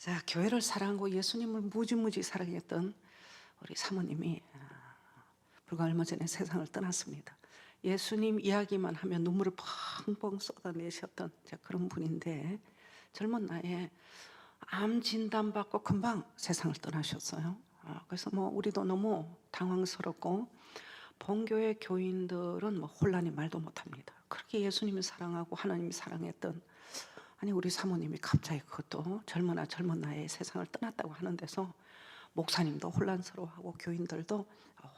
자, 교회를 사랑하고 예수님을 무지무지 사랑했던 우리 사모님이 불과 얼마 전에 세상을 떠났습니다. 예수님 이야기만 하면 눈물을 펑펑 쏟아내셨던 그런 분인데 젊은 나이에 암 진단받고 금방 세상을 떠나셨어요. 그래서 우리도 너무 당황스럽고 본교회 교인들은 혼란이 말도 못합니다. 그렇게 예수님이 사랑하고 하나님이 사랑했던 우리 사모님이 갑자기 그것도 젊은 나이에 세상을 떠났다고 하는 데서 목사님도 혼란스러워하고 교인들도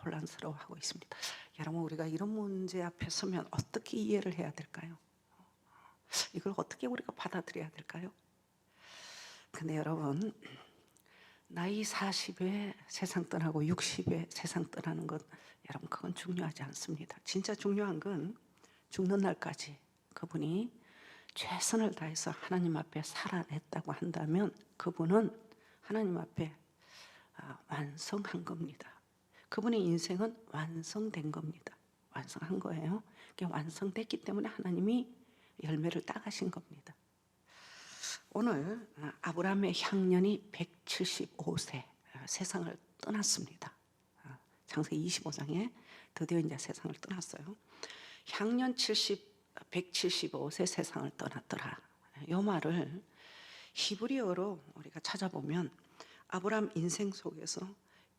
혼란스러워하고 있습니다. 여러분, 우리가 이런 문제 앞에 서면 어떻게 이해를 해야 될까요? 이걸 어떻게 우리가 받아들여야 될까요? 근데 여러분, 나이 40에 세상 떠나고 60에 세상 떠나는 것, 여러분, 그건 중요하지 않습니다. 진짜 중요한 건 죽는 날까지 그분이 최선을 다해서 하나님 앞에 살아냈다고 한다면 그분은 하나님 앞에 완성한 겁니다. 그분의 인생은 완성된 겁니다. 완성한 거예요. 완성됐기 때문에 하나님이 열매를 따가신 겁니다. 오늘 아브라함의 향년이 175세 세상을 떠났습니다. 창세기 25장에 드디어 이제 세상을 떠났어요. 향년 175세 세상을 떠났더라. 이 말을 히브리어로 우리가 찾아보면 아브라함 인생 속에서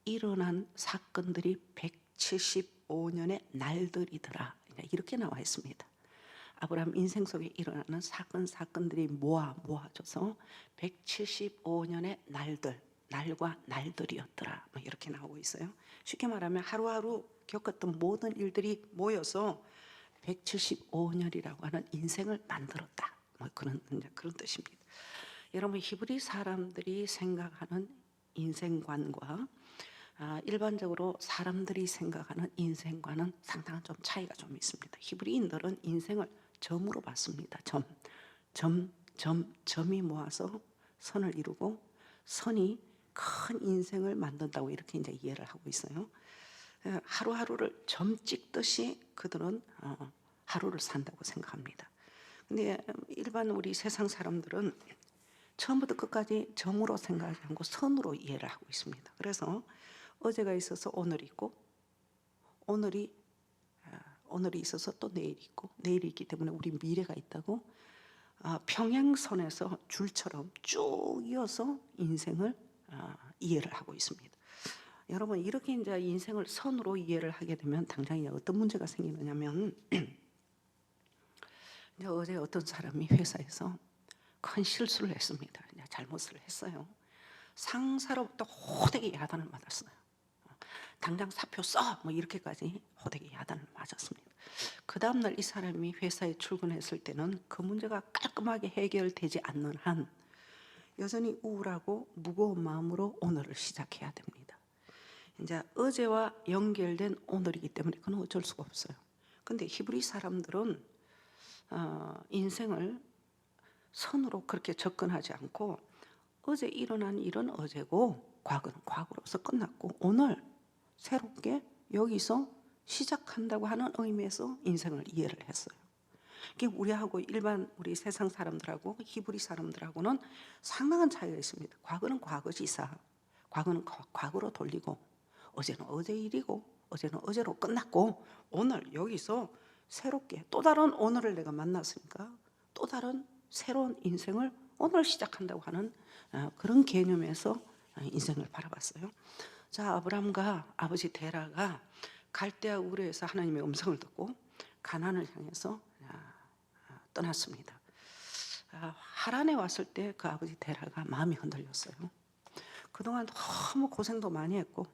일어난 사건들이 175년의 날들이더라. 이렇게 나와 있습니다. 아브라함 인생 속에 일어나는 사건들이 모아져서 175년의 날과 날들이었더라. 이렇게 나오고 있어요. 쉽게 말하면 하루하루 겪었던 모든 일들이 모여서 175년이라고 하는 인생을 만들었다. 그런 뜻입니다. 여러분, 히브리 사람들이 생각하는 인생관과 일반적으로 사람들이 생각하는 인생과는 상당한 좀 차이가 좀 있습니다. 히브리인들은 인생을 점으로 봤습니다. 점이 모아서 선을 이루고 선이 큰 인생을 만든다고 이렇게 이제 이해를 하고 있어요. 하루하루를 점 찍듯이 그들은 하루를 산다고 생각합니다. 근데 일반 우리 세상 사람들은 처음부터 끝까지 점으로 생각하지 않고 선으로 이해를 하고 있습니다. 그래서 어제가 있어서 오늘이 있고 오늘이 있어서 또 내일이 있고 내일이 있기 때문에 우리 미래가 있다고 평행선에서 줄처럼 쭉 이어서 인생을 이해를 하고 있습니다. 여러분, 이렇게 이제 인생을 선으로 이해를 하게 되면 당장 어떤 문제가 생기느냐면 이제 어제 어떤 사람이 회사에서 큰 실수를 했습니다. 잘못을 했어요. 상사로부터 호되게 야단을 맞았어요. 당장 사표 써! 이렇게까지 호되게 야단을 맞았습니다. 그 다음날 이 사람이 회사에 출근했을 때는 그 문제가 깔끔하게 해결되지 않는 한 여전히 우울하고 무거운 마음으로 오늘을 시작해야 됩니다. 이제 어제와 연결된 오늘이기 때문에 그건 어쩔 수가 없어요. 근데 히브리 사람들은 인생을 선으로 그렇게 접근하지 않고 어제 일어난 일은 어제고 과거는 과거로서 끝났고 오늘 새롭게 여기서 시작한다고 하는 의미에서 인생을 이해를 했어요. 우리하고 일반 우리 세상 사람들하고 히브리 사람들하고는 상당한 차이가 있습니다. 과거는 과거지사, 과거는 과거로 돌리고 어제는 어제 일이고 어제는 어제로 끝났고 오늘 여기서 새롭게 또 다른 오늘을 내가 만났으니까 또 다른 새로운 인생을 오늘 시작한다고 하는 그런 개념에서 인생을 바라봤어요. 자, 아브람과 아버지 데라가 갈대아 우르에서 하나님의 음성을 듣고 가나안을 향해서 떠났습니다. 하란에 왔을 때 그 아버지 데라가 마음이 흔들렸어요. 그동안 너무 고생도 많이 했고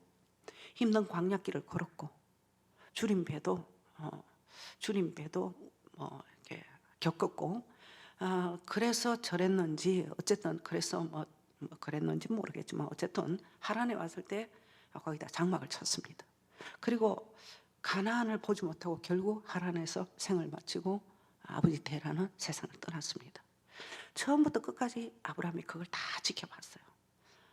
힘든 광야길을 걸었고 주림배도 이렇게 겪었고 그래서 저랬는지 어쨌든 그래서 그랬는지 모르겠지만 어쨌든 하란에 왔을 때 거기다 장막을 쳤습니다. 그리고 가나안을 보지 못하고 결국 하란에서 생을 마치고 아버지 데라는 세상을 떠났습니다. 처음부터 끝까지 아브라함이 그걸 다 지켜봤어요.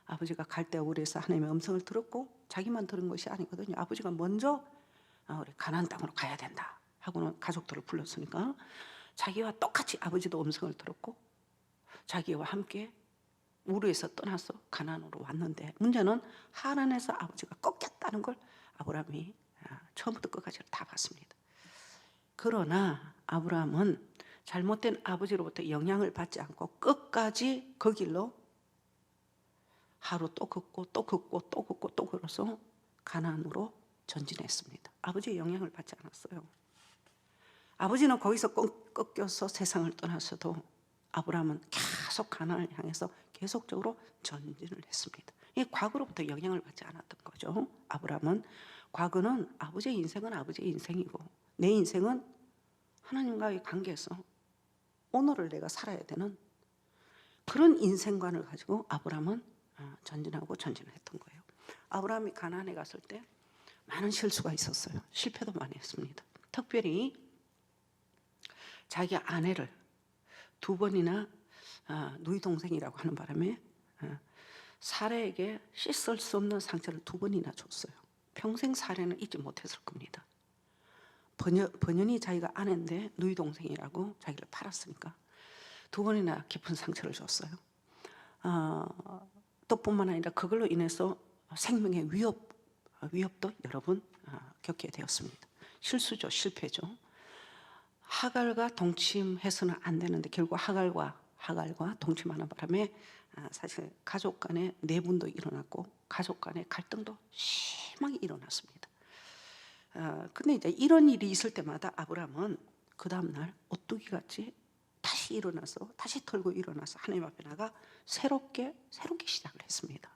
아버지가 갈대아 우르에서 하나님의 음성을 들었고 자기만 들은 것이 아니거든요. 아버지가 먼저 우리 가나안 땅으로 가야 된다 하고는 가족들을 불렀으니까 자기와 똑같이 아버지도 음성을 들었고 자기와 함께 우르에서 떠나서 가나안으로 왔는데 문제는 하란에서 아버지가 꺾였다는 걸 아브라함이 처음부터 끝까지 다 봤습니다. 그러나 아브라함은 잘못된 아버지로부터 영향을 받지 않고 끝까지 그 길로 하루 또 걷고 또 걷고 또 걷고 또 걸어서 가나안으로 전진했습니다. 아버지의 영향을 받지 않았어요. 아버지는 거기서 꺾여서 세상을 떠났어도 아브라함은 계속 가나안을 향해서 계속적으로 전진을 했습니다. 이게 과거로부터 영향을 받지 않았던 거죠. 아브라함은 과거는 아버지의 인생은 아버지의 인생이고 내 인생은 하나님과의 관계에서 오늘을 내가 살아야 되는 그런 인생관을 가지고 아브라함은 전진하고 전진을 했던 거예요. 아브라함이 가나안에 갔을 때 많은 실수가 있었어요. 실패도 많이 했습니다. 특별히 자기 아내를 2번이나 누이 동생이라고 하는 바람에 사라에게 씻을 수 없는 상처를 2번이나 줬어요. 평생 사라는 잊지 못했을 겁니다. 번연히 자기가 아내인데 누이 동생이라고 자기를 팔았으니까 2번이나 깊은 상처를 줬어요. 또 뿐만 아니라 그걸로 인해서 생명의 위협도 여러 번 겪게 되었습니다. 실수죠, 실패죠. 하갈과 동침해서는 안 되는데 결국 하갈과 동침하는 바람에 사실 가족 간의 내분도 일어났고 가족 간의 갈등도 심하게 일어났습니다. 근데 이제 이런 일이 있을 때마다 아브라함은 그 다음날 오뚜기 같이 다시 일어나서 다시 털고 일어나서 하나님 앞에 나가 새롭게 시작을 했습니다.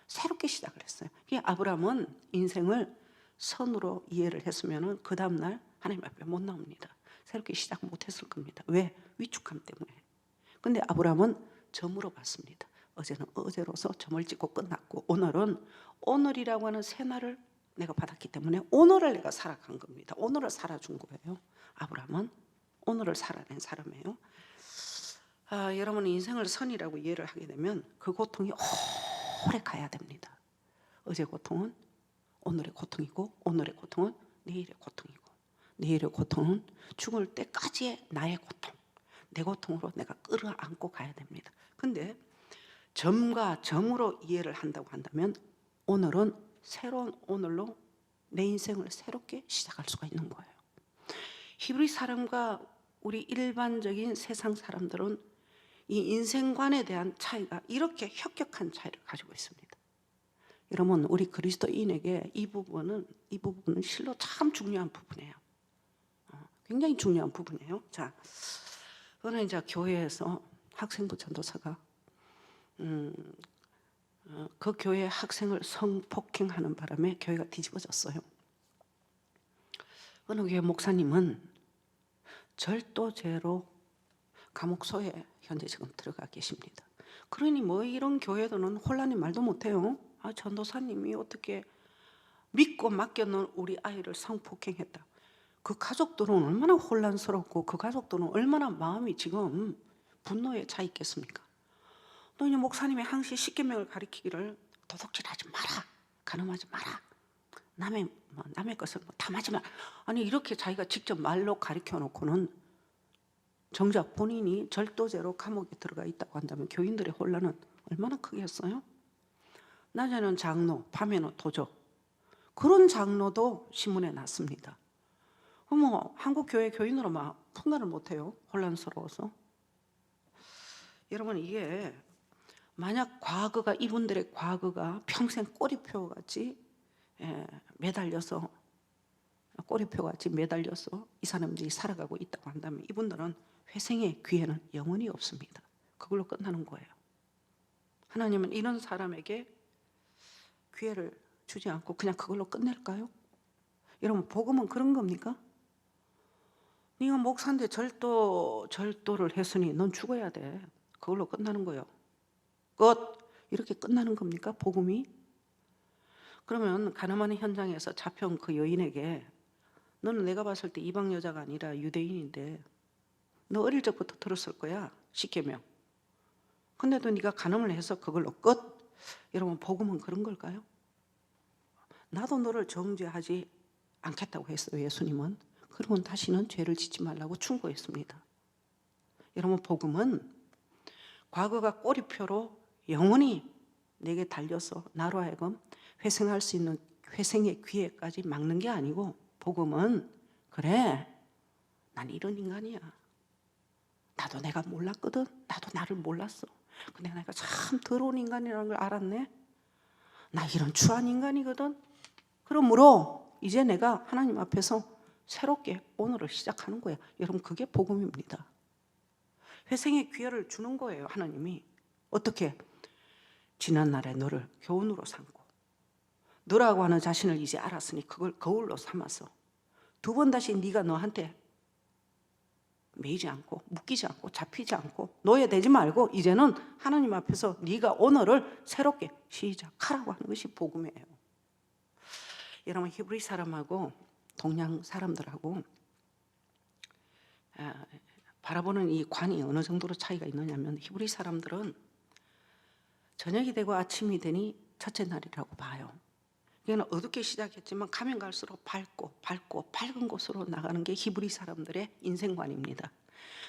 새롭게 시작을 했어요. 아브라함은 인생을 선으로 이해를 했으면 그 다음날 하나님 앞에 못 나옵니다. 새롭게 시작 못했을 겁니다. 왜? 위축감 때문에. 근데 아브라함은 점으로 봤습니다. 어제는 어제로서 점을 찍고 끝났고 오늘은 오늘이라고 하는 새날을 내가 받았기 때문에 오늘을 내가 살아간 겁니다. 오늘을 살아준 거예요. 아브라함은 오늘을 살아낸 사람이에요. 여러분은 인생을 선이라고 이해를 하게 되면 그 고통이 오래 가야 됩니다. 어제 고통은 오늘의 고통이고 오늘의 고통은 내일의 고통이고 내일의 고통은 죽을 때까지의 나의 고통, 내 고통으로 내가 끌어안고 가야 됩니다. 근데 점과 점으로 이해를 한다고 한다면 오늘은 새로운 오늘로 내 인생을 새롭게 시작할 수가 있는 거예요. 히브리 사람과 우리 일반적인 세상 사람들은 이 인생관에 대한 차이가 이렇게 혁혁한 차이를 가지고 있습니다. 여러분, 우리 그리스도인에게 이 부분은 실로 참 중요한 부분이에요. 굉장히 중요한 부분이에요. 자, 그거는 이제 교회에서 학생부 전도사가 그 교회 학생을 성폭행하는 바람에 교회가 뒤집어졌어요. 어느 교회 목사님은 절도죄로 감옥소에 현재 지금 들어가 계십니다. 그러니 뭐 이런 교회들은 혼란이 말도 못해요. 전도사님이 어떻게 믿고 맡겨놓은 우리 아이를 성폭행했다. 그 가족들은 얼마나 혼란스럽고 그 가족들은 얼마나 마음이 지금 분노에 차 있겠습니까? 또 이제 목사님이 항시 십계명을 가리키기를 도둑질하지 마라, 간음하지 마라, 남의 것을 탐하지 마라. 아니 이렇게 자기가 직접 말로 가리켜 놓고는 정작 본인이 절도죄로 감옥에 들어가 있다고 한다면 교인들의 혼란은 얼마나 크겠어요? 낮에는 장로, 밤에는 도적. 그런 장로도 신문에 났습니다. 어머, 한국 교회 교인으로 막 판단을 못해요. 혼란스러워서. 여러분, 이게 만약 이분들의 과거가 평생 꼬리표 같이 매달려서 이 사람들이 살아가고 있다고 한다면 이분들은 회생의 기회는 영원히 없습니다. 그걸로 끝나는 거예요. 하나님은 이런 사람에게 기회를 주지 않고 그냥 그걸로 끝낼까요? 여러분, 복음은 그런 겁니까? 네가 목사인데 절도를 했으니 넌 죽어야 돼. 그걸로 끝나는 거예요. 끝! 이렇게 끝나는 겁니까? 복음이? 그러면 가늠하는 현장에서 잡혀온 그 여인에게 너는 내가 봤을 때 이방 여자가 아니라 유대인인데 너 어릴 적부터 들었을 거야. 십계명. 근데도 네가 간음을 해서 그걸로 끝? 여러분, 복음은 그런 걸까요? 나도 너를 정죄하지 않겠다고 했어요. 예수님은. 그러면 다시는 죄를 짓지 말라고 충고했습니다. 여러분, 복음은 과거가 꼬리표로 영원히 내게 달려서 나로 하여금 회생할 수 있는 회생의 기회까지 막는 게 아니고, 복음은 그래, 난 이런 인간이야. 나도 내가 몰랐거든. 나도 나를 몰랐어. 근데 내가 참 더러운 인간이라는 걸 알았네. 나 이런 추한 인간이거든. 그러므로 이제 내가 하나님 앞에서 새롭게 오늘을 시작하는 거야. 여러분, 그게 복음입니다. 회생의 기회를 주는 거예요, 하나님이. 어떻게? 지난날에 너를 교훈으로 삼고, 너라고 하는 자신을 이제 알았으니 그걸 거울로 삼아서 두 번 다시 네가 너한테 매이지 않고 묶이지 않고 잡히지 않고 노예되지 말고 이제는 하나님 앞에서 네가 오늘을 새롭게 시작하라고 하는 것이 복음이에요. 여러분, 히브리 사람하고 동양 사람들하고 바라보는 이 관이 어느 정도로 차이가 있느냐면, 히브리 사람들은 저녁이 되고 아침이 되니 첫째 날이라고 봐요. 이거는 어둡게 시작했지만 가면 갈수록 밝고 밝은 곳으로 나가는 게 히브리 사람들의 인생관입니다.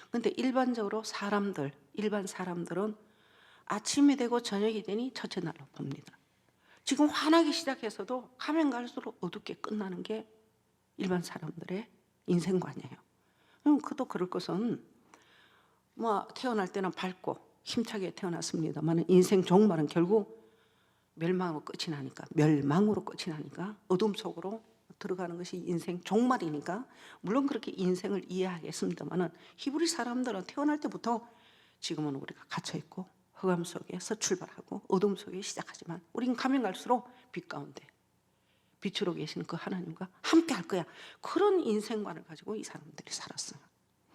그런데 일반적으로 일반 사람들은 아침이 되고 저녁이 되니 첫째 날로 봅니다. 지금 환하게 시작해서도 가면 갈수록 어둡게 끝나는 게 일반 사람들의 인생관이에요. 그도 그럴 것은 뭐 태어날 때는 밝고 힘차게 태어났습니다만 인생 종말은 결국 멸망으로 끝이 나니까 어둠 속으로 들어가는 것이 인생 종말이니까, 물론 그렇게 인생을 이해하겠습니다만 히브리 사람들은 태어날 때부터 지금은 우리가 갇혀있고 흑암 속에서 출발하고 어둠 속에 시작하지만 우리는 가면 갈수록 빛 가운데 빛으로 계시는 그 하나님과 함께 할 거야. 그런 인생관을 가지고 이 사람들이 살았어요.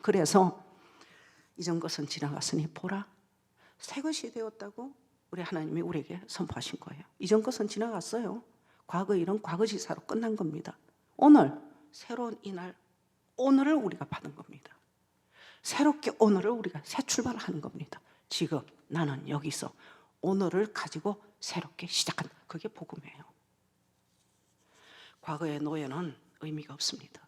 그래서 이전 것은 지나갔으니 보라, 새 것이 되었다고 우리 하나님이 우리에게 선포하신 거예요. 이전 것은 지나갔어요. 과거 일은 과거지사로 끝난 겁니다. 오늘 새로운 이날, 오늘을 우리가 받은 겁니다. 새롭게 오늘을 우리가 새 출발을 하는 겁니다. 지금 나는 여기서 오늘을 가지고 새롭게 시작한다. 그게 복음이에요. 과거의 노예는 의미가 없습니다.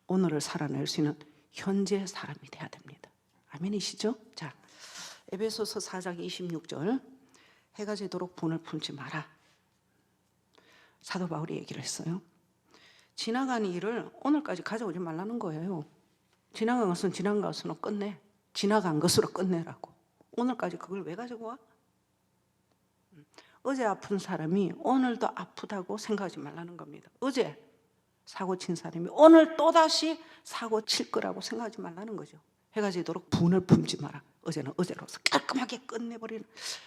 오늘을 살아낼 수 있는 현재 사람이 돼야 됩니다. 아멘이시죠? 자, 에베소서 4장 26절, 해가 지도록 분을 품지 마라. 사도 바울이 얘기를 했어요. 지나간 일을 오늘까지 가져오지 말라는 거예요. 지나간 것은 지나간 것으로 끝내. 지나간 것으로 끝내라고. 오늘까지 그걸 왜 가지고 와? 어제 아픈 사람이 오늘도 아프다고 생각하지 말라는 겁니다. 어제 사고 친 사람이 오늘 또다시 사고 칠 거라고 생각하지 말라는 거죠. 해가 지도록 분을 품지 마라. 어제는 어제로서 깔끔하게 끝내버리는.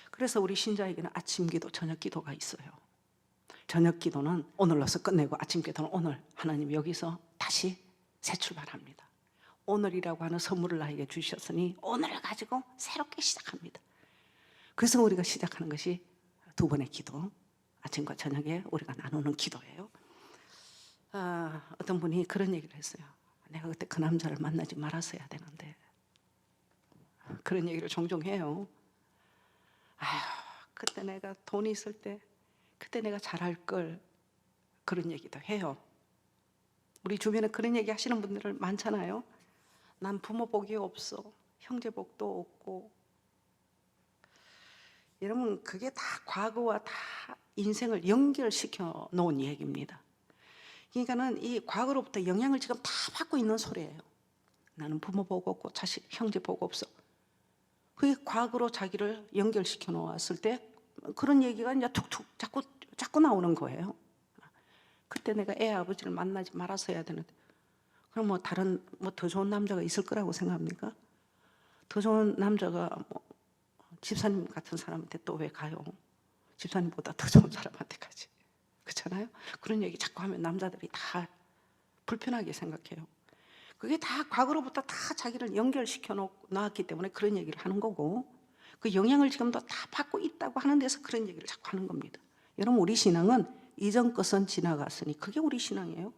그래서 우리 신자에게는 아침 기도, 저녁 기도가 있어요. 저녁 기도는 오늘로서 끝내고 아침 기도는 오늘 하나님 여기서 다시 새 출발합니다. 오늘이라고 하는 선물을 나에게 주셨으니 오늘을 가지고 새롭게 시작합니다. 그래서 우리가 시작하는 것이 두 번의 기도, 아침과 저녁에 우리가 나누는 기도예요. 어떤 분이 그런 얘기를 했어요. 내가 그때 그 남자를 만나지 말았어야 되는데. 그런 얘기를 종종 해요. 그때 내가 돈이 있을 때, 그때 내가 잘할 걸. 그런 얘기도 해요. 우리 주변에 그런 얘기 하시는 분들 많잖아요. 난 부모 복이 없어, 형제 복도 없고. 여러분, 그게 다 과거와 다 인생을 연결시켜 놓은 얘기입니다. 그러니까는 이 과거로부터 영향을 지금 다 받고 있는 소리예요. 나는 부모 복 없고 자식, 형제 복 없어. 그게 과거로 자기를 연결시켜 놓았을 때 그런 얘기가 이제 툭툭 자꾸 나오는 거예요. 그때 내가 애 아버지를 만나지 말았어야 되는데. 그럼 뭐 다른 더 좋은 남자가 있을 거라고 생각합니까? 더 좋은 남자가 집사님 같은 사람한테 또 왜 가요? 집사님보다 더 좋은 사람한테 가지. 그렇잖아요? 그런 얘기 자꾸 하면 남자들이 다 불편하게 생각해요. 그게 다 과거로부터 다 자기를 연결시켜 놨기 때문에 그런 얘기를 하는 거고, 그 영향을 지금도 다 받고 있다고 하는 데서 그런 얘기를 자꾸 하는 겁니다. 여러분, 우리 신앙은 이전 것은 지나갔으니 그게 우리 신앙이에요.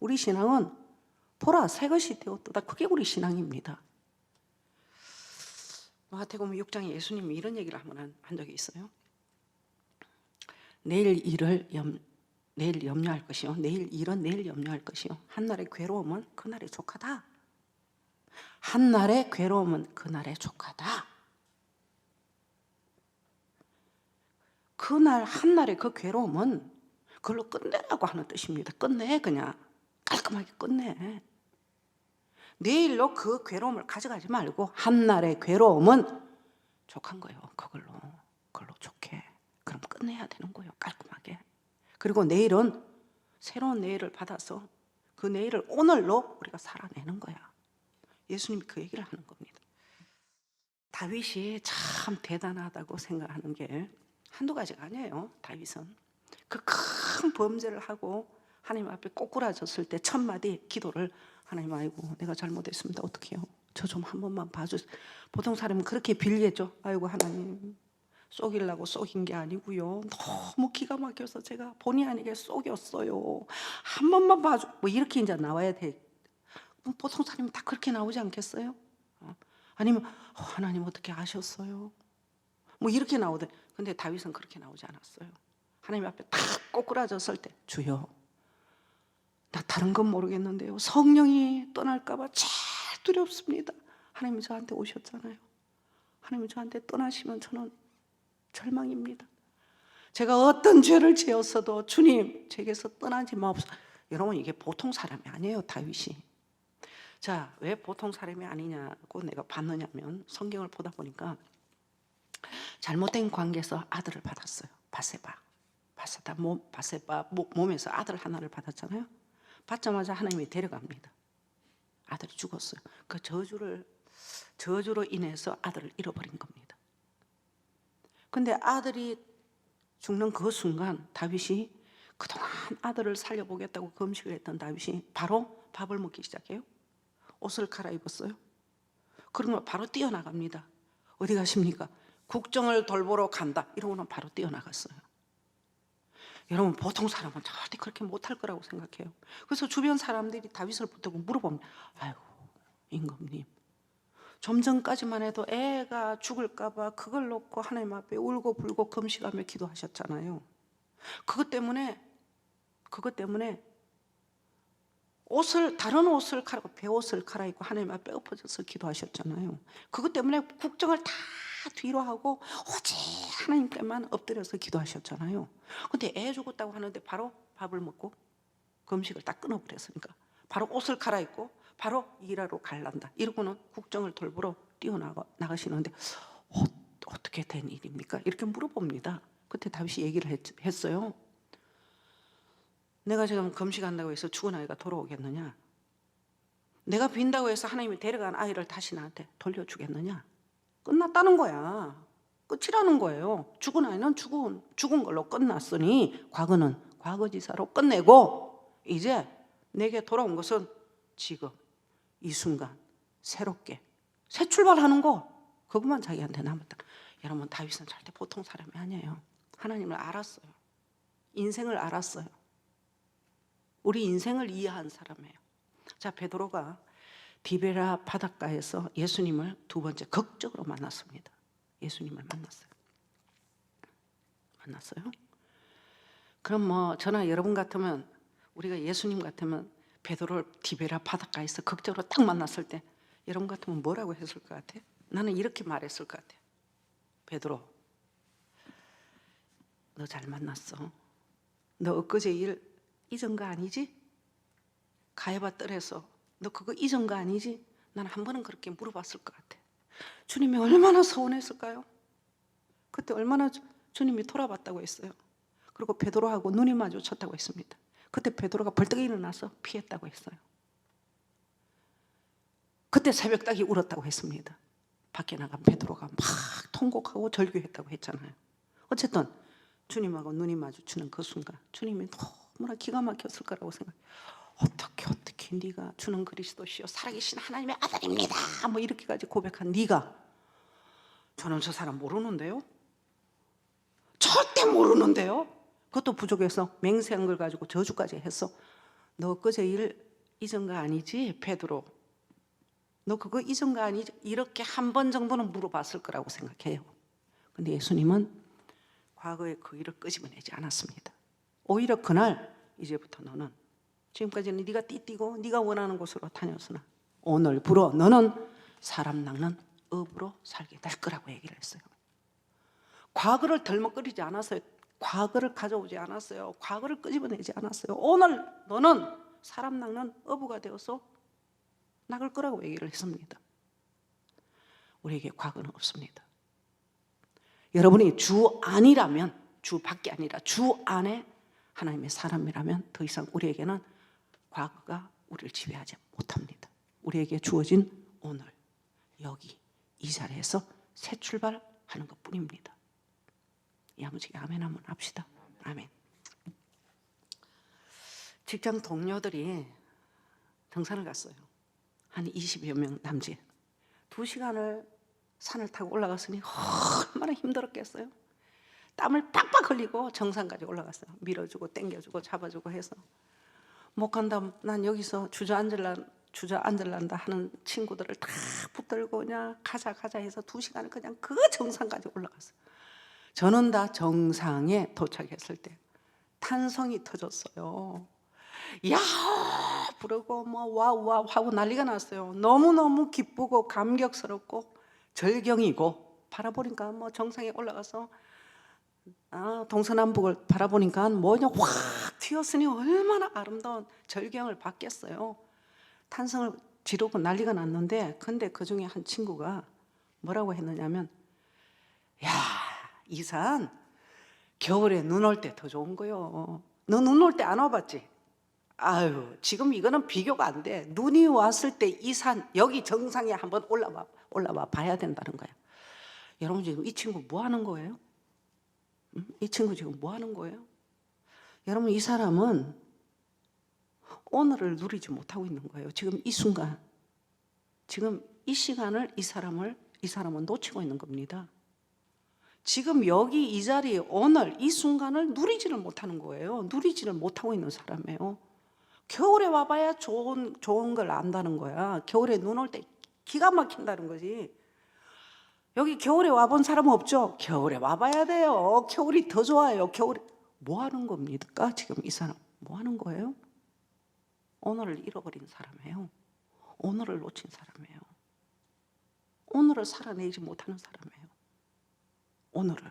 우리 신앙은 보라, 새 것이 되었도다. 그게 우리 신앙입니다. 마태복음 6장에 예수님이 이런 얘기를 한번 한 적이 있어요. 내일 염려할 것이요, 내일 일은 내일 염려할 것이요, 한날의 괴로움은 그날의 족하다. 한날의 괴로움은 그날의 족하다. 그날 한날의 그 괴로움은 그걸로 끝내라고 하는 뜻입니다. 끝내, 그냥 깔끔하게 끝내. 내일로 그 괴로움을 가져가지 말고 한날의 괴로움은 족한 거예요. 그걸로 좋게. 그럼 끝내야 되는 거예요. 깔끔하게. 그리고 내일은 새로운 내일을 받아서 그 내일을 오늘로 우리가 살아내는 거야. 예수님이 그 얘기를 하는 겁니다. 다윗이 참 대단하다고 생각하는 게 한두 가지가 아니에요. 다윗은 그 큰 범죄를 하고 하나님 앞에 꼬꾸라졌을 때 첫 마디 기도를, 하나님, 아이고 내가 잘못했습니다. 어떡해요? 저 좀 한 번만 봐주세요. 보통 사람은 그렇게 빌겠죠. 아이고 하나님, 속이려고 속인 게 아니고요, 너무 기가 막혀서 제가 본의 아니게 속였어요. 한 번만 봐줘. 뭐 이렇게 이제 나와야 돼. 보통 사람은 다 그렇게 나오지 않겠어요? 아니면 하나님 어떻게 아셨어요? 뭐 이렇게 나오대. 근데 다윗은 그렇게 나오지 않았어요. 하나님 앞에 딱 꼬꾸라졌을 때, 주여, 나 다른 건 모르겠는데요, 성령이 떠날까 봐 제일 두렵습니다. 하나님이 저한테 오셨잖아요. 하나님이 저한테 떠나시면 저는 절망입니다. 제가 어떤 죄를 지었어도 주님 제게서 떠나지 마옵소서. 여러분, 이게 보통 사람이 아니에요. 다윗이. 자, 왜 보통 사람이 아니냐고 내가 봤느냐면, 성경을 보다 보니까 잘못된 관계에서 아들을 받았어요. 바세바 몸에서 아들 하나를 받았잖아요. 받자마자 하나님이 데려갑니다. 아들이 죽었어요. 그 저주로 인해서 아들을 잃어버린 겁니다. 근데 아들이 죽는 그 순간 다윗이, 그동안 아들을 살려보겠다고 금식을 했던 다윗이 바로 밥을 먹기 시작해요. 옷을 갈아입었어요. 그러면 바로 뛰어나갑니다. 어디 가십니까? 국정을 돌보러 간다. 이러고는 바로 뛰어나갔어요. 여러분, 보통 사람은 절대 그렇게 못할 거라고 생각해요. 그래서 주변 사람들이 다윗을 붙들고 물어봅니다. 아이고, 임금님, 좀 전까지만 해도 애가 죽을까 봐 그걸 놓고 하나님 앞에 울고불고 금식하며 기도하셨잖아요. 그것 때문에 다른 옷을 갈아입고 베옷을 갈아입고 하나님 앞에 엎어져서 기도하셨잖아요. 그것 때문에 국정을 다 뒤로 하고 오직 하나님께만 엎드려서 기도하셨잖아요. 근데 애 죽었다고 하는데 바로 밥을 먹고 금식을 딱 끊어버렸으니까 바로 옷을 갈아입고 바로 일하러 갈란다. 이러고는 국정을 돌보러 뛰어나가시는데 어떻게 된 일입니까? 이렇게 물어봅니다. 그때 다윗이 얘기를 했어요. 내가 지금 금식한다고 해서 죽은 아이가 돌아오겠느냐? 내가 빈다고 해서 하나님이 데려간 아이를 다시 나한테 돌려주겠느냐? 끝났다는 거야. 끝이라는 거예요. 죽은 아이는 죽은 걸로 끝났으니 과거는 과거지사로 끝내고 이제 내게 돌아온 것은 지금 이 순간 새롭게 새 출발하는 거, 그것만 자기한테 남았다. 여러분, 다윗은 절대 보통 사람이 아니에요. 하나님을 알았어요. 인생을 알았어요. 우리 인생을 이해한 사람이에요. 자, 베드로가 디베라 바닷가에서 예수님을 두 번째 극적으로 만났습니다. 예수님을 만났어요. 그럼 뭐 저나 여러분 같으면, 우리가 예수님 같으면 베드로를 디베라 바닷가에서 극적으로 딱 만났을 때 여러분 같으면 뭐라고 했을 것 같아? 나는 이렇게 말했을 것 같아. 베드로, 너 잘 만났어. 너 엊그제 일 잊은 거 아니지? 가야바 뜰에서 너 그거 잊은 거 아니지? 나는 한 번은 그렇게 물어봤을 것 같아. 주님이 얼마나 서운했을까요? 그때 얼마나 주님이 돌아봤다고 했어요. 그리고 베드로하고 눈이 마주쳤다고 했습니다. 그때 베드로가 벌떡 일어나서 피했다고 했어요. 그때 새벽닭이 울었다고 했습니다. 밖에 나간 베드로가 막 통곡하고 절규했다고 했잖아요. 어쨌든 주님하고 눈이 마주치는 그 순간 주님이 너무나 기가 막혔을 거라고 생각해요. 어떻게 네가 주는 그리스도시요 살아계신 하나님의 아들입니다, 뭐 이렇게까지 고백한 네가, 저는 저 사람 모르는데요. 절대 모르는데요. 그것도 부족해서 맹세한 걸 가지고 저주까지 했어. 너 그제 일 잊은 거 아니지 베드로? 너 그거 잊은 거 아니지? 이렇게 한 번 정도는 물어봤을 거라고 생각해요. 근데 예수님은 과거의 그 일을 끄집어내지 않았습니다. 오히려 그날, 이제부터 너는, 지금까지는 네가 띠띠고 네가 원하는 곳으로 다녔으나 오늘부로 너는 사람 낚는 업으로 살게 될 거라고 얘기를 했어요. 과거를 덜먹거리지 않았어요. 과거를 가져오지 않았어요. 과거를 끄집어내지 않았어요. 오늘 너는 사람 낚는 어부가 되어서 낚을 거라고 얘기를 했습니다. 우리에게 과거는 없습니다. 여러분이 주 안이라면, 주 밖이 아니라 주 안에 하나님의 사람이라면 더 이상 우리에게는 과거가 우리를 지배하지 못합니다. 우리에게 주어진 오늘, 여기, 이 자리에서 새 출발하는 것뿐입니다. 야무지게 아멘 한번 합시다. 아멘. 직장 동료들이 등산을 갔어요. 한 20여 명 남짓. 2시간을 산을 타고 올라갔으니 얼마나 힘들었겠어요. 땀을 빡빡 흘리고 정상까지 올라갔어요. 밀어주고 땡겨주고 잡아주고 해서 못 간다. 난 여기서 주저앉을란다 하는 친구들을 다 붙들고 그냥 가자 해서 2시간을 그냥 그 정상까지 올라갔어요. 저는 다 정상에 도착했을 때 탄성이 터졌어요. 야 부르고 뭐 와우 하고 난리가 났어요. 너무너무 기쁘고 감격스럽고 절경이고 바라보니까 뭐 정상에 올라가서 동서남북을 바라보니까 뭐냐 확 튀었으니 얼마나 아름다운 절경을 받겠어요. 탄성을 지르고 난리가 났는데 근데 그 중에 한 친구가 뭐라고 했느냐면 야 이 산 겨울에 눈 올 때 더 좋은 거요. 너 눈 올 때 안 와봤지? 아유 지금 이거는 비교가 안 돼. 눈이 왔을 때 이 산 여기 정상에 한번 올라와 봐야 된다는 거야. 여러분 지금 이 친구 뭐 하는 거예요? 이 친구 지금 뭐 하는 거예요? 여러분 이 사람은 오늘을 누리지 못하고 있는 거예요. 지금 이 순간, 지금 이 시간을 이 사람은 놓치고 있는 겁니다. 지금 여기 이 자리 오늘 이 순간을 누리지를 못하는 거예요. 누리지를 못하고 있는 사람이에요. 겨울에 와봐야 좋은 걸 안다는 거야. 겨울에 눈 올 때 기가 막힌다는 거지. 여기 겨울에 와본 사람 없죠? 겨울에 와봐야 돼요. 겨울이 더 좋아요. 겨울에 뭐 하는 겁니까? 지금 이 사람 뭐 하는 거예요? 오늘을 잃어버린 사람이에요. 오늘을 놓친 사람이에요. 오늘을 살아내지 못하는 사람이에요. 오늘을.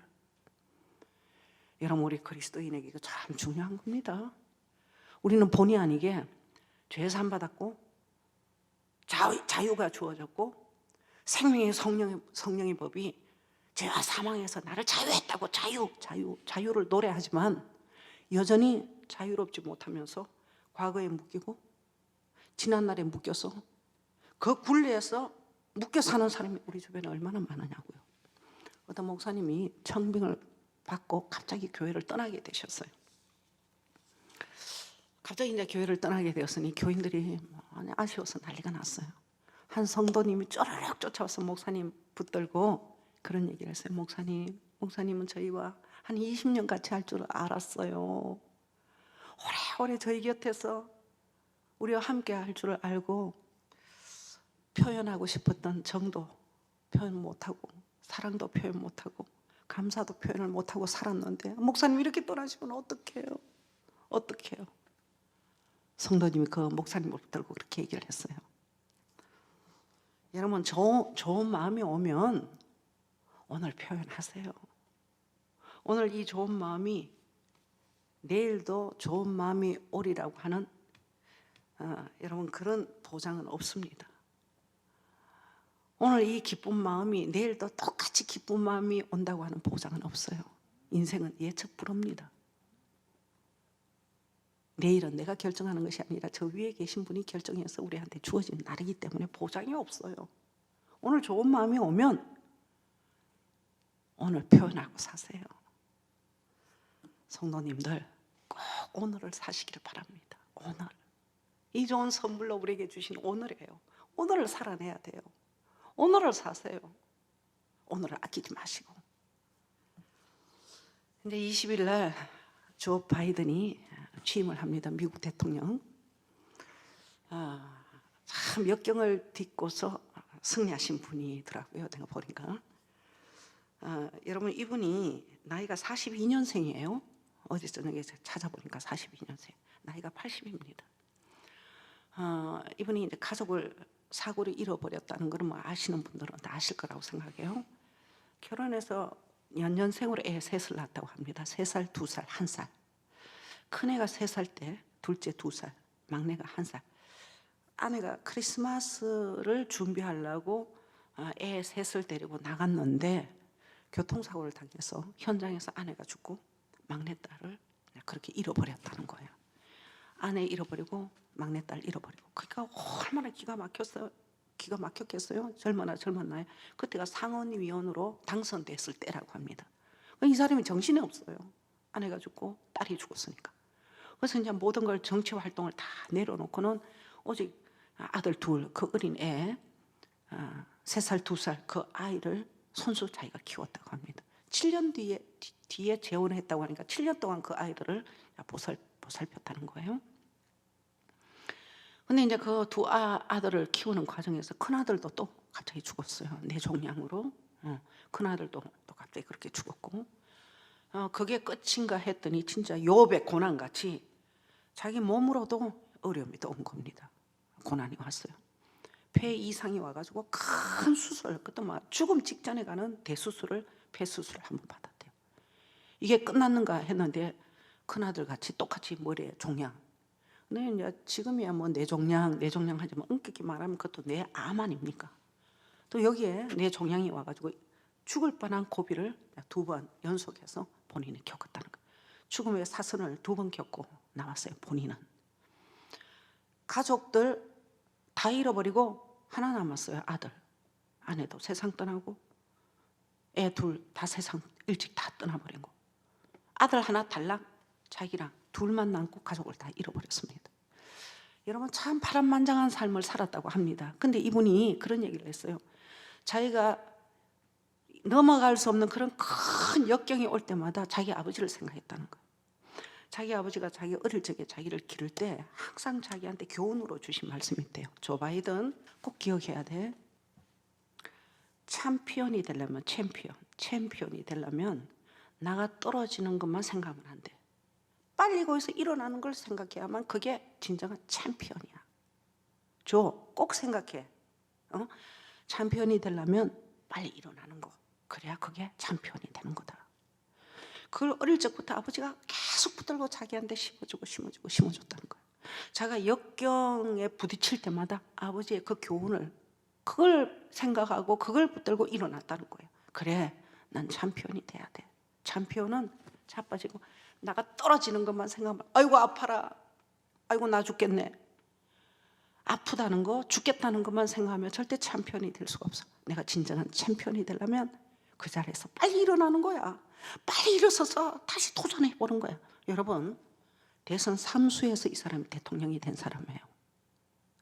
여러분 우리 그리스도인에게 이거 참 중요한 겁니다. 우리는 본의 아니게 죄 사함 받았고 자유가 주어졌고 생명의 성령의 법이 죄와 사망에서 나를 자유했다고 자유를 노래하지만 여전히 자유롭지 못하면서 과거에 묶이고 지난날에 묶여서 그 굴레에서 묶여 사는 사람이 우리 주변에 얼마나 많으냐고요. 어떤 목사님이 청빙을 받고 갑자기 교회를 떠나게 되셨어요. 갑자기 이제 교회를 떠나게 되었으니 교인들이 아쉬워서 난리가 났어요. 한 성도님이 쪼르륵 쫓아와서 목사님 붙들고 그런 얘기를 했어요. 목사님은 저희와 한 20년 같이 할 줄 알았어요. 오래오래 저희 곁에서 우리와 함께 할 줄 알고 표현하고 싶었던 정도 표현 못하고 사랑도 표현 못하고 감사도 표현을 못하고 살았는데 목사님 이렇게 떠나시면 어떡해요? 성도님이 그 목사님을 붙들고 그렇게 얘기를 했어요. 여러분 좋은 마음이 오면 오늘 표현하세요. 오늘 이 좋은 마음이 내일도 좋은 마음이 오리라고 하는 여러분 그런 보장은 없습니다. 오늘 이 기쁜 마음이 내일도 똑같이 기쁜 마음이 온다고 하는 보장은 없어요. 인생은 예측 불허입니다. 내일은 내가 결정하는 것이 아니라 저 위에 계신 분이 결정해서 우리한테 주어진 날이기 때문에 보장이 없어요. 오늘 좋은 마음이 오면 오늘 표현하고 사세요. 성도님들 꼭 오늘을 사시기를 바랍니다. 오늘 이 좋은 선물로 우리에게 주신 오늘이에요. 오늘을 살아내야 돼요. 오늘을 사세요. 오늘을 아끼지 마시고. 이제 20일 날 조 바이든이 취임을 합니다. 미국 대통령. 참 역경을 딛고서 승리하신 분이더라고요. 내가 보니까. 여러분 이분이 나이가 42년생이에요. 어제 저녁에 찾아보니까 42년생. 나이가 80입니다. 이분이 이제 가족을 사고를 잃어버렸다는 걸 뭐 아시는 분들은 다 아실 거라고 생각해요. 결혼해서 연년생으로 애 셋을 낳았다고 합니다. 3살, 2살, 1살. 큰애가 3살 때, 둘째 2살, 막내가 1살. 아내가 크리스마스를 준비하려고 애 셋을 데리고 나갔는데 교통사고를 당해서 현장에서 아내가 죽고 막내딸을 그렇게 잃어버렸다는 거예요. 아내 잃어버리고 막내딸 잃어버리고. 그러니까 얼마나 기가 막혔겠어요. 젊은 나이. 그때가 상원위원으로 당선됐을 때라고 합니다. 이 사람이 정신이 없어요. 아내가 죽고 딸이 죽었으니까. 그래서 이제 모든 걸 정치 활동을 다 내려놓고는 오직 아들 둘, 그 어린 애 3살, 2살 그 아이를 손수 자기가 키웠다고 합니다. 7년 뒤에 재혼했다고 하니까 7년 동안 그 아이들을 보살폈다는 거예요. 근데 이제 그 두 아들을 키우는 과정에서 큰 아들도 또 갑자기 죽었어요. 뇌종양으로. 큰 아들도 또 갑자기 그렇게 죽었고. 그게 끝인가 했더니 진짜 욥의 고난같이 자기 몸으로도 어려움이 또 온 겁니다. 고난이 왔어요. 폐 이상이 와가지고 큰 수술, 그때 막 죽음 직전에 가는 대수술을, 폐 수술을 한번 받았대요. 이게 끝났는가 했는데 큰아들 같이 똑같이 머리에 종양. 근데 이제 지금이야 뭐 뇌종양 하지만 엄격히 말하면 그것도 뇌암 아닙니까? 또 여기에 뇌종양이 와가지고 죽을 뻔한 고비를 2번 연속해서 본인이 겪었다는 거예요. 죽음의 사선을 2번 겪고 나왔어요. 본인은. 가족들 다 잃어버리고 하나 남았어요. 아들. 아내도 세상 떠나고 애 둘 다 세상 일찍 다 떠나버린 거. 아들 하나 달랑 자기랑 둘만 남고 가족을 다 잃어버렸습니다. 여러분 참 파란만장한 삶을 살았다고 합니다. 근데 이분이 그런 얘기를 했어요. 자기가 넘어갈 수 없는 그런 큰 역경이 올 때마다 자기 아버지를 생각했다는 거예요. 자기 아버지가 자기 어릴 적에 자기를 기를 때 항상 자기한테 교훈으로 주신 말씀이 있대요. 조 바이든 꼭 기억해야 돼. 챔피언이 되려면 챔피언이 되려면 나가 떨어지는 것만 생각하면 안 돼. 빨리 거기서 일어나는 걸 생각해야만 그게 진정한 챔피언이야. 조 꼭 생각해. 챔피언이 되려면 빨리 일어나는 거. 그래야 그게 챔피언이 되는 거다. 그걸 어릴 적부터 아버지가 계속 붙들고 자기한테 심어줬다는 거예요. 자기가 역경에 부딪힐 때마다 아버지의 그 교훈을 그걸 생각하고 그걸 붙들고 일어났다는 거예요. 그래, 난 챔피언이 돼야 돼. 챔피언은 자빠지고 나가 떨어지는 것만 생각하면 아이고 아파라, 아이고 나 죽겠네. 아프다는 거, 죽겠다는 것만 생각하면 절대 챔피언이 될 수가 없어. 내가 진정한 챔피언이 되려면 그 자리에서 빨리 일어나는 거야. 빨리 일어서서 다시 도전해보는 거야. 여러분, 대선 3수에서 이 사람이 대통령이 된 사람이에요.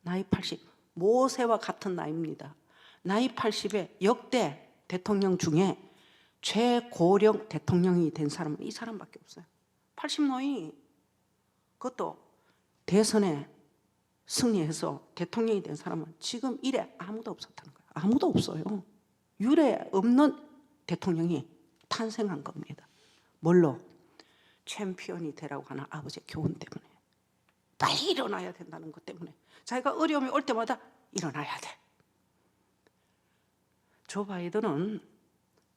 나이 80, 모세와 같은 나이입니다. 나이 80에 역대 대통령 중에 최고령 대통령이 된 사람은 이 사람밖에 없어요. 80노인이 그것도 대선에 승리해서 대통령이 된 사람은 지금 이래 아무도 없었다는 거예요. 아무도 없어요. 유례 없는 대통령이 탄생한 겁니다. 뭘로? 챔피언이 되라고 하는 아버지의 교훈 때문에. 빨리 일어나야 된다는 것 때문에. 자기가 어려움이 올 때마다 일어나야 돼. 조 바이든은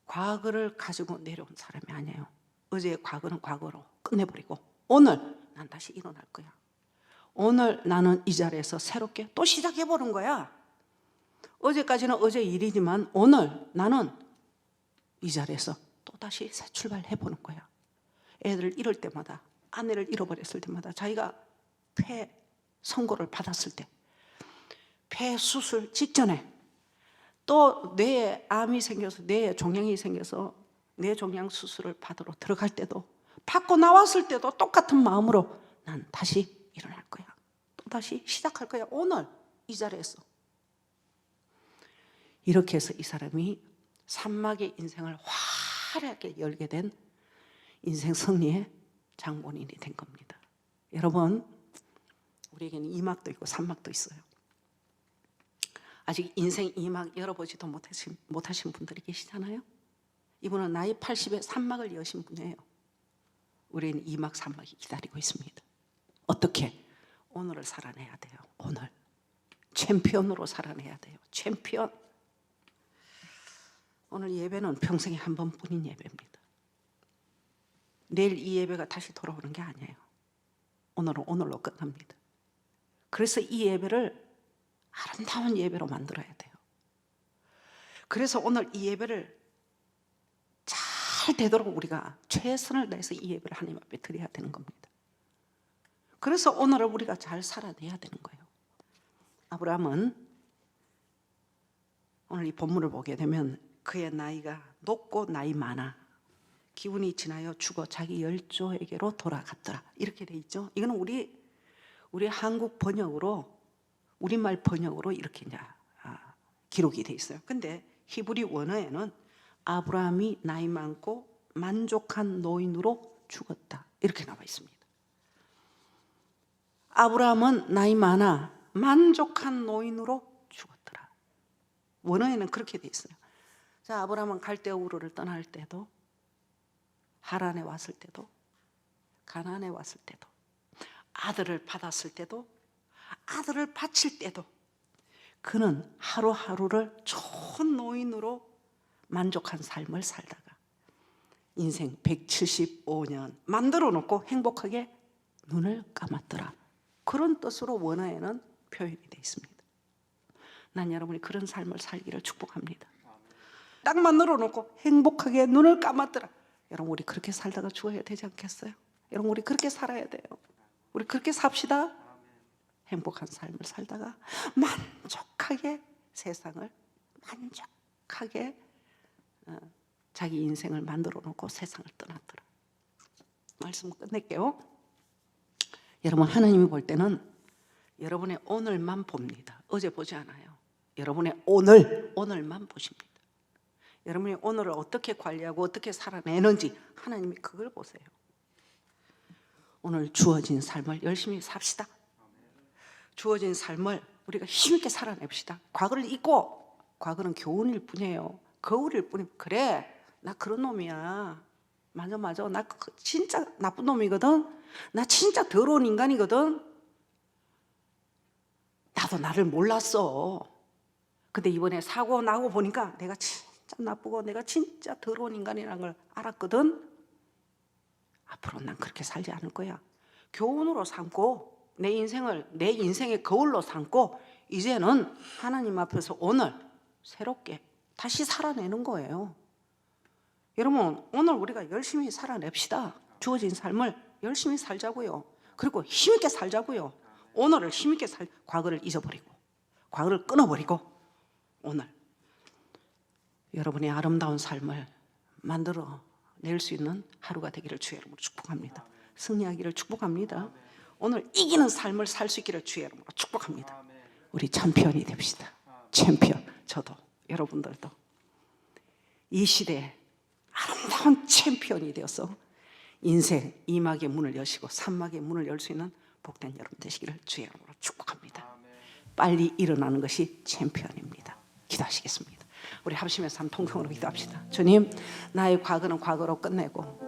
과거를 가지고 내려온 사람이 아니에요. 어제의 과거는 과거로 끝내버리고 오늘 난 다시 일어날 거야. 오늘 나는 이 자리에서 새롭게 또 시작해보는 거야. 어제까지는 어제 일이지만 오늘 나는 이 자리에서 또다시 새 출발해보는 거야. 애들을 잃을 때마다, 아내를 잃어버렸을 때마다, 자기가 폐 선고를 받았을 때, 폐 수술 직전에 또 뇌에 암이 생겨서 뇌에 종양이 생겨서 뇌종양 수술을 받으러 들어갈 때도, 받고 나왔을 때도 똑같은 마음으로 난 다시 일어날 거야. 또다시 시작할 거야. 오늘 이 자리에서. 이렇게 해서 이 사람이 산막의 인생을 화려하게 열게 된 인생 승리의 장본인이 된 겁니다. 여러분, 우리에게는 2막도 있고 3막도 있어요. 아직 인생 2막 열어보지도 못하신 분들이 계시잖아요. 이분은 나이 80에 3막을 여신 분이에요. 우리는 2막 3막이 기다리고 있습니다. 어떻게? 오늘을 살아내야 돼요. 오늘 챔피언으로 살아내야 돼요. 챔피언. 오늘 예배는 평생에 한 번뿐인 예배입니다. 내일 이 예배가 다시 돌아오는 게 아니에요. 오늘은 오늘로 끝납니다. 그래서 이 예배를 아름다운 예배로 만들어야 돼요. 그래서 오늘 이 예배를 잘 되도록 우리가 최선을 다해서 이 예배를 하나님 앞에 드려야 되는 겁니다. 그래서 오늘을 우리가 잘 살아내야 되는 거예요. 아브라함은 오늘 이 본문을 보게 되면 그의 나이가 높고 나이 많아 기운이 지나여 죽어 자기 열조에게로 돌아갔더라, 이렇게 돼 있죠. 이거는 우리 한국 번역으로, 우리말 번역으로 이렇게 이제 기록이 돼 있어요. 근데 히브리 원어에는 아브라함이 나이 많고 만족한 노인으로 죽었다, 이렇게 나와 있습니다. 아브라함은 나이 많아 만족한 노인으로 죽었더라. 원어에는 그렇게 돼 있어요. 자, 아브라함은 갈대우르를 떠날 때도, 하란에 왔을 때도, 가나안에 왔을 때도, 아들을 받았을 때도, 아들을 바칠 때도 그는 하루하루를 좋은 노인으로 만족한 삶을 살다가 인생 175년 만들어 놓고 행복하게 눈을 감았더라, 그런 뜻으로 원어에는 표현이 되어 있습니다. 난 여러분이 그런 삶을 살기를 축복합니다. 딱 만들어 놓고 행복하게 눈을 감았더라. 여러분, 우리 그렇게 살다가 죽어야 되지 않겠어요? 여러분, 우리 그렇게 살아야 돼요. 우리 그렇게 삽시다. 행복한 삶을 살다가 만족하게 세상을 만족하게 자기 인생을 만들어 놓고 세상을 떠났더라. 말씀 끝낼게요. 여러분, 하나님이 볼 때는 여러분의 오늘만 봅니다. 어제 보지 않아요. 여러분의 오늘만 보십니다. 여러분이 오늘을 어떻게 관리하고 어떻게 살아내는지 하나님이 그걸 보세요. 오늘 주어진 삶을 열심히 삽시다. 주어진 삶을 우리가 힘있게 살아냅시다. 과거를 잊고, 과거는 교훈일 뿐이에요. 거울일 뿐이에요. 그래, 나 그런 놈이야. 맞아. 나 진짜 나쁜 놈이거든. 나 진짜 더러운 인간이거든. 나도 나를 몰랐어. 근데 이번에 사고 나고 보니까 내가 진짜 나쁘고 내가 진짜 더러운 인간이라는 걸 알았거든. 앞으로 난 그렇게 살지 않을 거야. 교훈으로 삼고 내 인생의 거울로 삼고 이제는 하나님 앞에서 오늘 새롭게 다시 살아내는 거예요. 여러분, 오늘 우리가 열심히 살아냅시다. 주어진 삶을 열심히 살자고요. 그리고 힘있게 살자고요. 오늘을 힘있게 과거를 잊어버리고 과거를 끊어버리고 오늘 여러분의 아름다운 삶을 만들어 낼 수 있는 하루가 되기를 주의 이름으로 축복합니다. 승리하기를 축복합니다. 오늘 이기는 삶을 살 수 있기를 주의 이름으로 축복합니다. 우리 챔피언이 됩시다. 챔피언. 저도, 여러분들도 이 시대에 아름다운 챔피언이 되어서 인생 2막의 문을 여시고 3막의 문을 열 수 있는 복된 여러분 되시기를 주의 이름으로 축복합니다. 빨리 일어나는 것이 챔피언입니다. 기도하시겠습니다. 우리 합심해서 한 통성으로 기도합시다. 주님, 나의 과거는 과거로 끝내고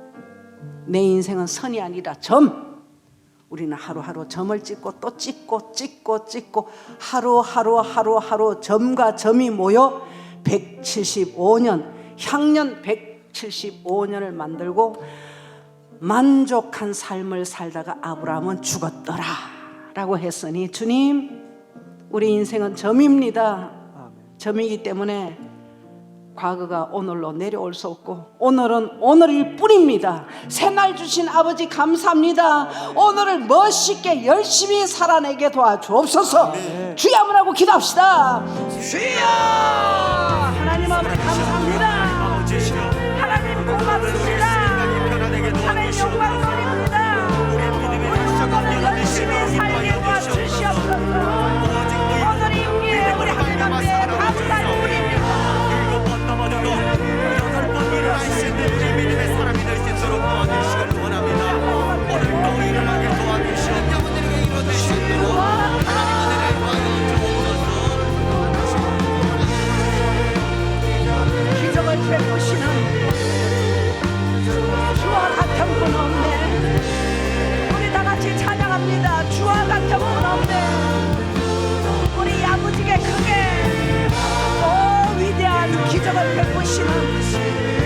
내 인생은 선이 아니라 점. 우리는 하루하루 점을 찍고 또 찍고 하루하루 점과 점이 모여 175년, 향년 175년을 만들고 만족한 삶을 살다가 아브라함은 죽었더라 라고 했으니, 주님, 우리 인생은 점입니다. 점이기 때문에 과거가 오늘로 내려올 수 없고 오늘은 오늘일 뿐입니다. 새날 주신 아버지 감사합니다. 오늘을 멋있게 열심히 살아내게 도와주옵소서. 주여 한번 하고 기도합시다. 주여, 하나님 아버지 감사합니다. 하나님 고맙습니다. 하나님 영광 돌립니다. 오늘을 열심히 살게 도와주시옵소서. 오늘이 우리 하나님 앞에 감사를 드립니다. 우리 믿음의 사람이 될 수 있도록 도와주시기를 원합니다. 오늘도 일어나게 도와주시옵소서. 여러분들에게 이루어질 수 있도록 하나님 은혜를 더하여 주옵소서. 베푸시는